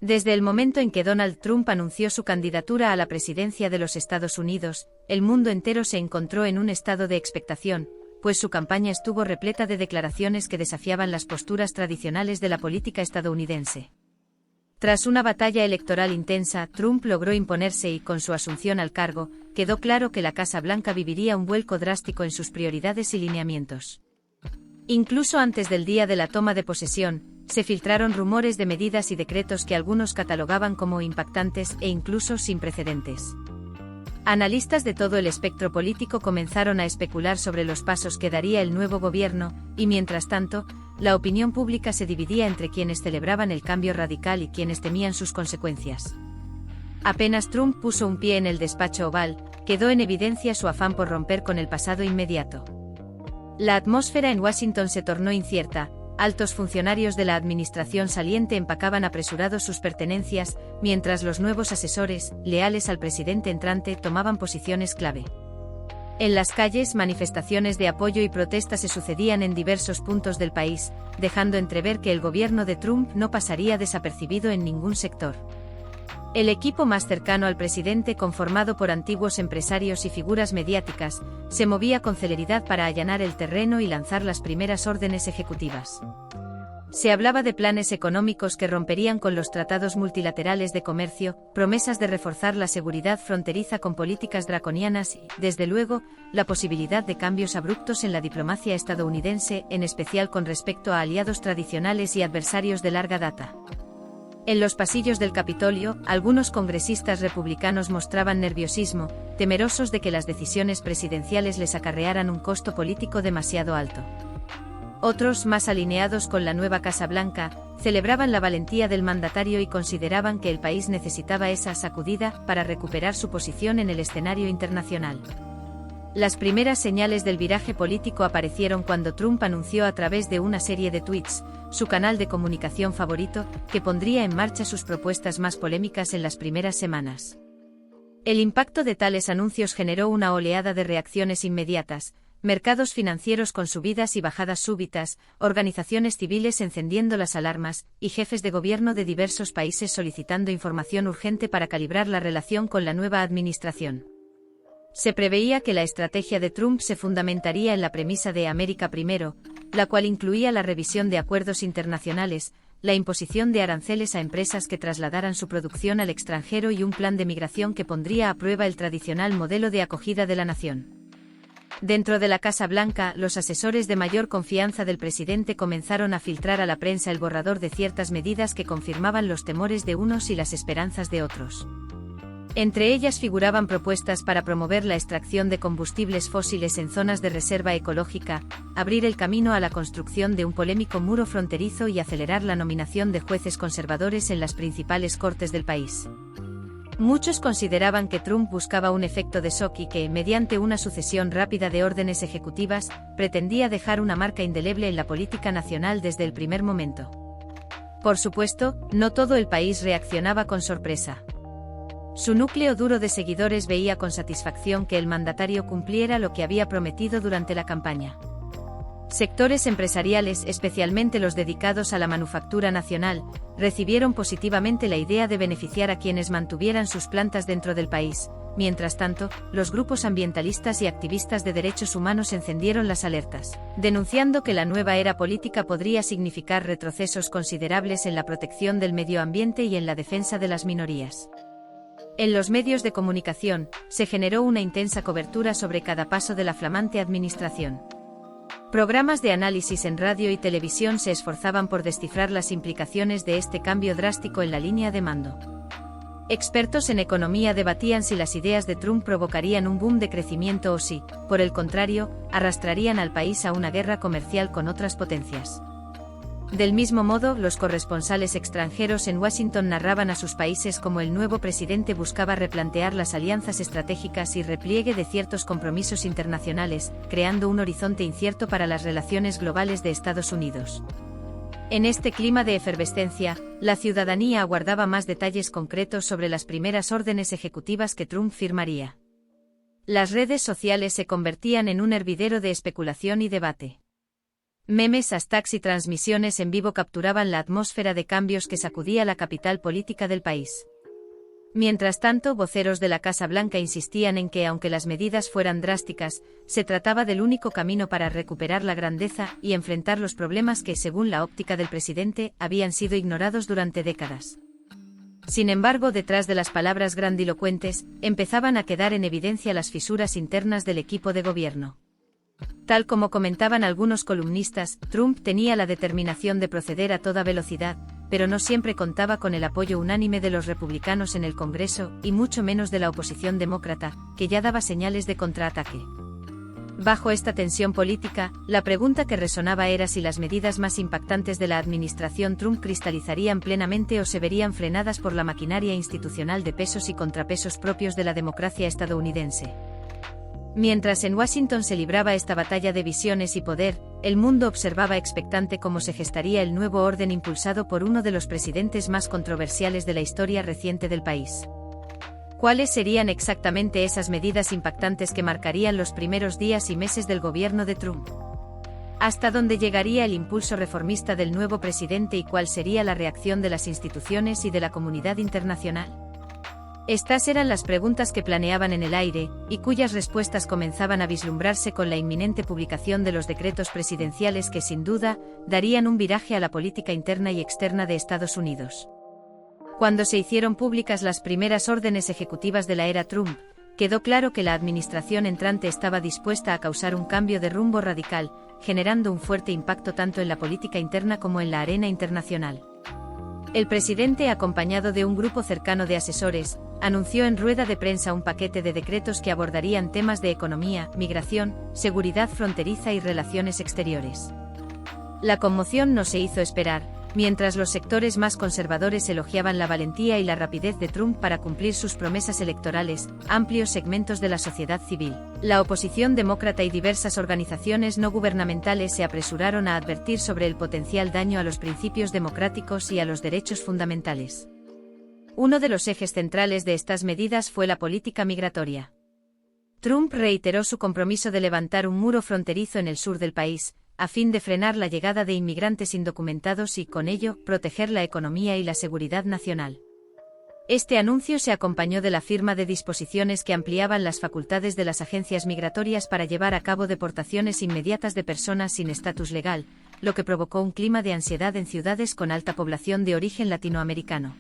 Desde el momento en que Donald Trump anunció su candidatura a la presidencia de los Estados Unidos, el mundo entero se encontró en un estado de expectación, pues su campaña estuvo repleta de declaraciones que desafiaban las posturas tradicionales de la política estadounidense. Tras una batalla electoral intensa, Trump logró imponerse y, con su asunción al cargo, quedó claro que la Casa Blanca viviría un vuelco drástico en sus prioridades y lineamientos. Incluso antes del día de la toma de posesión, se filtraron rumores de medidas y decretos que algunos catalogaban como impactantes e incluso sin precedentes. Analistas de todo el espectro político comenzaron a especular sobre los pasos que daría el nuevo gobierno, y mientras tanto, la opinión pública se dividía entre quienes celebraban el cambio radical y quienes temían sus consecuencias. Apenas Trump puso un pie en el despacho oval, quedó en evidencia su afán por romper con el pasado inmediato. La atmósfera en Washington se tornó incierta. Altos funcionarios de la administración saliente empacaban apresurados sus pertenencias, mientras los nuevos asesores, leales al presidente entrante, tomaban posiciones clave. En las calles, manifestaciones de apoyo y protesta se sucedían en diversos puntos del país, dejando entrever que el gobierno de Trump no pasaría desapercibido en ningún sector. El equipo más cercano al presidente, conformado por antiguos empresarios y figuras mediáticas, se movía con celeridad para allanar el terreno y lanzar las primeras órdenes ejecutivas. Se hablaba de planes económicos que romperían con los tratados multilaterales de comercio, promesas de reforzar la seguridad fronteriza con políticas draconianas y, desde luego, la posibilidad de cambios abruptos en la diplomacia estadounidense, en especial con respecto a aliados tradicionales y adversarios de larga data. En los pasillos del Capitolio, algunos congresistas republicanos mostraban nerviosismo, temerosos de que las decisiones presidenciales les acarrearan un costo político demasiado alto. Otros, más alineados con la nueva Casa Blanca, celebraban la valentía del mandatario y consideraban que el país necesitaba esa sacudida para recuperar su posición en el escenario internacional. Las primeras señales del viraje político aparecieron cuando Trump anunció a través de una serie de tweets, su canal de comunicación favorito, que pondría en marcha sus propuestas más polémicas en las primeras semanas. El impacto de tales anuncios generó una oleada de reacciones inmediatas, mercados financieros con subidas y bajadas súbitas, organizaciones civiles encendiendo las alarmas, y jefes de gobierno de diversos países solicitando información urgente para calibrar la relación con la nueva administración. Se preveía que la estrategia de Trump se fundamentaría en la premisa de América primero, la cual incluía la revisión de acuerdos internacionales, la imposición de aranceles a empresas que trasladaran su producción al extranjero y un plan de migración que pondría a prueba el tradicional modelo de acogida de la nación. Dentro de la Casa Blanca, los asesores de mayor confianza del presidente comenzaron a filtrar a la prensa el borrador de ciertas medidas que confirmaban los temores de unos y las esperanzas de otros. Entre ellas figuraban propuestas para promover la extracción de combustibles fósiles en zonas de reserva ecológica, abrir el camino a la construcción de un polémico muro fronterizo y acelerar la nominación de jueces conservadores en las principales cortes del país. Muchos consideraban que Trump buscaba un efecto de shock y que, mediante una sucesión rápida de órdenes ejecutivas, pretendía dejar una marca indeleble en la política nacional desde el primer momento. Por supuesto, no todo el país reaccionaba con sorpresa. Su núcleo duro de seguidores veía con satisfacción que el mandatario cumpliera lo que había prometido durante la campaña. Sectores empresariales, especialmente los dedicados a la manufactura nacional, recibieron positivamente la idea de beneficiar a quienes mantuvieran sus plantas dentro del país. Mientras tanto, los grupos ambientalistas y activistas de derechos humanos encendieron las alertas, denunciando que la nueva era política podría significar retrocesos considerables en la protección del medio ambiente y en la defensa de las minorías. En los medios de comunicación, se generó una intensa cobertura sobre cada paso de la flamante administración. Programas de análisis en radio y televisión se esforzaban por descifrar las implicaciones de este cambio drástico en la línea de mando. Expertos en economía debatían si las ideas de Trump provocarían un boom de crecimiento o si, por el contrario, arrastrarían al país a una guerra comercial con otras potencias. Del mismo modo, los corresponsales extranjeros en Washington narraban a sus países cómo el nuevo presidente buscaba replantear las alianzas estratégicas y repliegue de ciertos compromisos internacionales, creando un horizonte incierto para las relaciones globales de Estados Unidos. En este clima de efervescencia, la ciudadanía aguardaba más detalles concretos sobre las primeras órdenes ejecutivas que Trump firmaría. Las redes sociales se convertían en un hervidero de especulación y debate. Memes, hashtags y transmisiones en vivo capturaban la atmósfera de cambios que sacudía la capital política del país. Mientras tanto, voceros de la Casa Blanca insistían en que, aunque las medidas fueran drásticas, se trataba del único camino para recuperar la grandeza y enfrentar los problemas que, según la óptica del presidente, habían sido ignorados durante décadas. Sin embargo, detrás de las palabras grandilocuentes, empezaban a quedar en evidencia las fisuras internas del equipo de gobierno. Tal como comentaban algunos columnistas, Trump tenía la determinación de proceder a toda velocidad, pero no siempre contaba con el apoyo unánime de los republicanos en el Congreso, y mucho menos de la oposición demócrata, que ya daba señales de contraataque. Bajo esta tensión política, la pregunta que resonaba era si las medidas más impactantes de la administración Trump cristalizarían plenamente o se verían frenadas por la maquinaria institucional de pesos y contrapesos propios de la democracia estadounidense. Mientras en Washington se libraba esta batalla de visiones y poder, el mundo observaba expectante cómo se gestaría el nuevo orden impulsado por uno de los presidentes más controversiales de la historia reciente del país. ¿Cuáles serían exactamente esas medidas impactantes que marcarían los primeros días y meses del gobierno de Trump? ¿Hasta dónde llegaría el impulso reformista del nuevo presidente y cuál sería la reacción de las instituciones y de la comunidad internacional? Estas eran las preguntas que planeaban en el aire, y cuyas respuestas comenzaban a vislumbrarse con la inminente publicación de los decretos presidenciales que sin duda, darían un viraje a la política interna y externa de Estados Unidos. Cuando se hicieron públicas las primeras órdenes ejecutivas de la era Trump, quedó claro que la administración entrante estaba dispuesta a causar un cambio de rumbo radical, generando un fuerte impacto tanto en la política interna como en la arena internacional. El presidente, acompañado de un grupo cercano de asesores, anunció en rueda de prensa un paquete de decretos que abordarían temas de economía, migración, seguridad fronteriza y relaciones exteriores. La conmoción no se hizo esperar, mientras los sectores más conservadores elogiaban la valentía y la rapidez de Trump para cumplir sus promesas electorales. Amplios segmentos de la sociedad civil, la oposición demócrata y diversas organizaciones no gubernamentales se apresuraron a advertir sobre el potencial daño a los principios democráticos y a los derechos fundamentales. Uno de los ejes centrales de estas medidas fue la política migratoria. Trump reiteró su compromiso de levantar un muro fronterizo en el sur del país, a fin de frenar la llegada de inmigrantes indocumentados y, con ello, proteger la economía y la seguridad nacional. Este anuncio se acompañó de la firma de disposiciones que ampliaban las facultades de las agencias migratorias para llevar a cabo deportaciones inmediatas de personas sin estatus legal, lo que provocó un clima de ansiedad en ciudades con alta población de origen latinoamericano.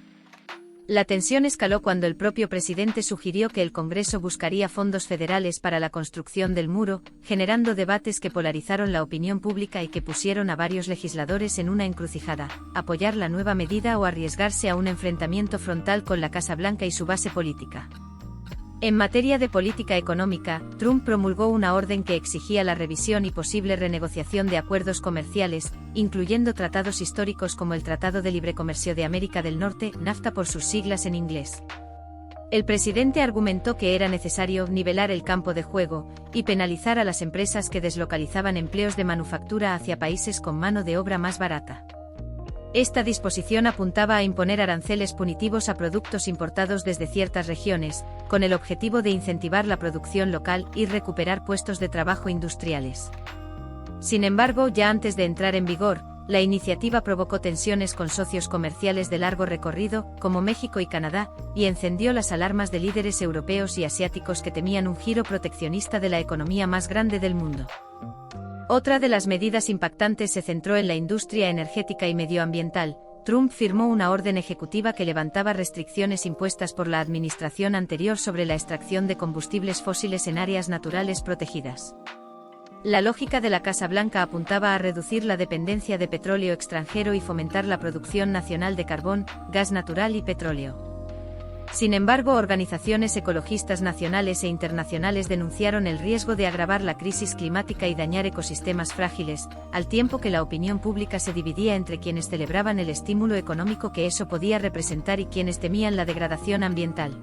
La tensión escaló cuando el propio presidente sugirió que el Congreso buscaría fondos federales para la construcción del muro, generando debates que polarizaron la opinión pública y que pusieron a varios legisladores en una encrucijada: apoyar la nueva medida o arriesgarse a un enfrentamiento frontal con la Casa Blanca y su base política. En materia de política económica, Trump promulgó una orden que exigía la revisión y posible renegociación de acuerdos comerciales, incluyendo tratados históricos como el Tratado de Libre Comercio de América del Norte, NAFTA por sus siglas en inglés. El presidente argumentó que era necesario nivelar el campo de juego y penalizar a las empresas que deslocalizaban empleos de manufactura hacia países con mano de obra más barata. Esta disposición apuntaba a imponer aranceles punitivos a productos importados desde ciertas regiones, con el objetivo de incentivar la producción local y recuperar puestos de trabajo industriales. Sin embargo, ya antes de entrar en vigor, la iniciativa provocó tensiones con socios comerciales de largo recorrido, como México y Canadá, y encendió las alarmas de líderes europeos y asiáticos que temían un giro proteccionista de la economía más grande del mundo. Otra de las medidas impactantes se centró en la industria energética y medioambiental. Trump firmó una orden ejecutiva que levantaba restricciones impuestas por la administración anterior sobre la extracción de combustibles fósiles en áreas naturales protegidas. La lógica de la Casa Blanca apuntaba a reducir la dependencia de petróleo extranjero y fomentar la producción nacional de carbón, gas natural y petróleo. Sin embargo, organizaciones ecologistas nacionales e internacionales denunciaron el riesgo de agravar la crisis climática y dañar ecosistemas frágiles, al tiempo que la opinión pública se dividía entre quienes celebraban el estímulo económico que eso podía representar y quienes temían la degradación ambiental.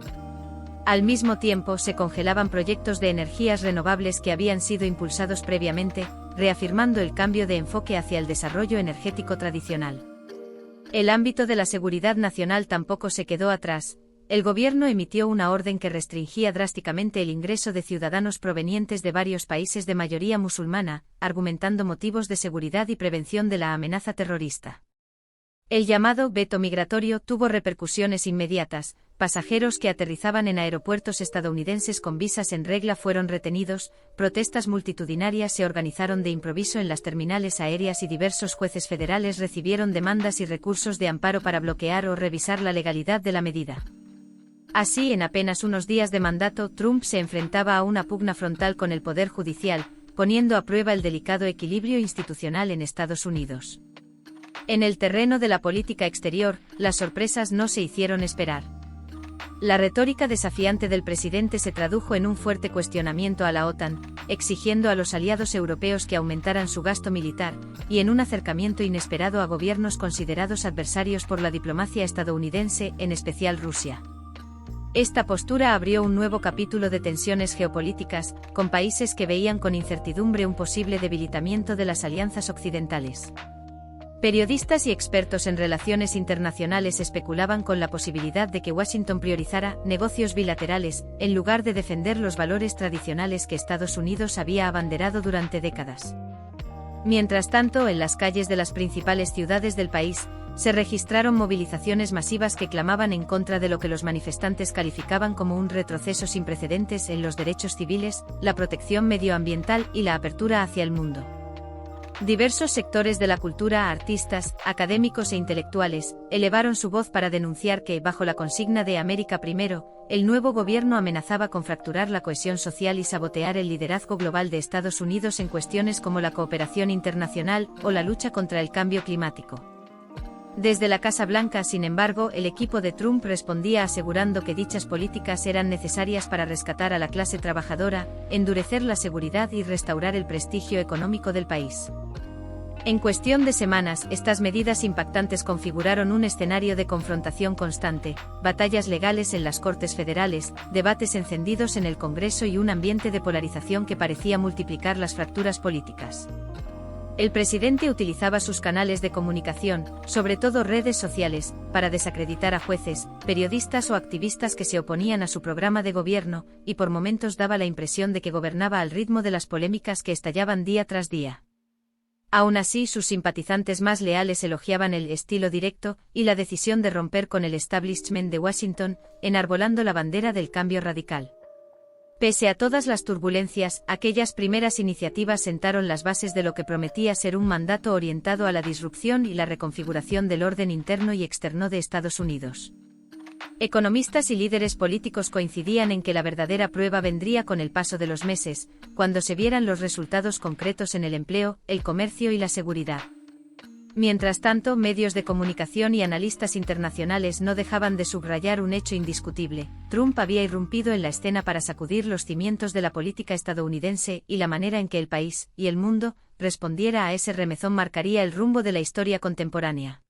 Al mismo tiempo, se congelaban proyectos de energías renovables que habían sido impulsados previamente, reafirmando el cambio de enfoque hacia el desarrollo energético tradicional. El ámbito de la seguridad nacional tampoco se quedó atrás. el gobierno emitió una orden que restringía drásticamente el ingreso de ciudadanos provenientes de varios países de mayoría musulmana, argumentando motivos de seguridad y prevención de la amenaza terrorista. El llamado veto migratorio tuvo repercusiones inmediatas. Pasajeros que aterrizaban en aeropuertos estadounidenses con visas en regla fueron retenidos, protestas multitudinarias se organizaron de improviso en las terminales aéreas y diversos jueces federales recibieron demandas y recursos de amparo para bloquear o revisar la legalidad de la medida. Así, en apenas unos días de mandato, Trump se enfrentaba a una pugna frontal con el Poder Judicial, poniendo a prueba el delicado equilibrio institucional en Estados Unidos. En el terreno de la política exterior, las sorpresas no se hicieron esperar. La retórica desafiante del presidente se tradujo en un fuerte cuestionamiento a la OTAN, exigiendo a los aliados europeos que aumentaran su gasto militar, y en un acercamiento inesperado a gobiernos considerados adversarios por la diplomacia estadounidense, en especial Rusia. Esta postura abrió un nuevo capítulo de tensiones geopolíticas, con países que veían con incertidumbre un posible debilitamiento de las alianzas occidentales. Periodistas y expertos en relaciones internacionales especulaban con la posibilidad de que Washington priorizara negocios bilaterales, en lugar de defender los valores tradicionales que Estados Unidos había abanderado durante décadas. Mientras tanto, en las calles de las principales ciudades del país, se registraron movilizaciones masivas que clamaban en contra de lo que los manifestantes calificaban como un retroceso sin precedentes en los derechos civiles, la protección medioambiental y la apertura hacia el mundo. Diversos sectores de la cultura, artistas, académicos e intelectuales, elevaron su voz para denunciar que, bajo la consigna de América Primero, el nuevo gobierno amenazaba con fracturar la cohesión social y sabotear el liderazgo global de Estados Unidos en cuestiones como la cooperación internacional o la lucha contra el cambio climático. Desde la Casa Blanca, sin embargo, el equipo de Trump respondía asegurando que dichas políticas eran necesarias para rescatar a la clase trabajadora, endurecer la seguridad y restaurar el prestigio económico del país. En cuestión de semanas, estas medidas impactantes configuraron un escenario de confrontación constante, batallas legales en las Cortes federales, debates encendidos en el Congreso y un ambiente de polarización que parecía multiplicar las fracturas políticas. El presidente utilizaba sus canales de comunicación, sobre todo redes sociales, para desacreditar a jueces, periodistas o activistas que se oponían a su programa de gobierno, y por momentos daba la impresión de que gobernaba al ritmo de las polémicas que estallaban día tras día. Aún así, sus simpatizantes más leales elogiaban el estilo directo y la decisión de romper con el establishment de Washington, enarbolando la bandera del cambio radical. Pese a todas las turbulencias, aquellas primeras iniciativas sentaron las bases de lo que prometía ser un mandato orientado a la disrupción y la reconfiguración del orden interno y externo de Estados Unidos. Economistas y líderes políticos coincidían en que la verdadera prueba vendría con el paso de los meses, cuando se vieran los resultados concretos en el empleo, el comercio y la seguridad. Mientras tanto, medios de comunicación y analistas internacionales no dejaban de subrayar un hecho indiscutible: Trump había irrumpido en la escena para sacudir los cimientos de la política estadounidense, y la manera en que el país, y el mundo, respondiera a ese remezón marcaría el rumbo de la historia contemporánea.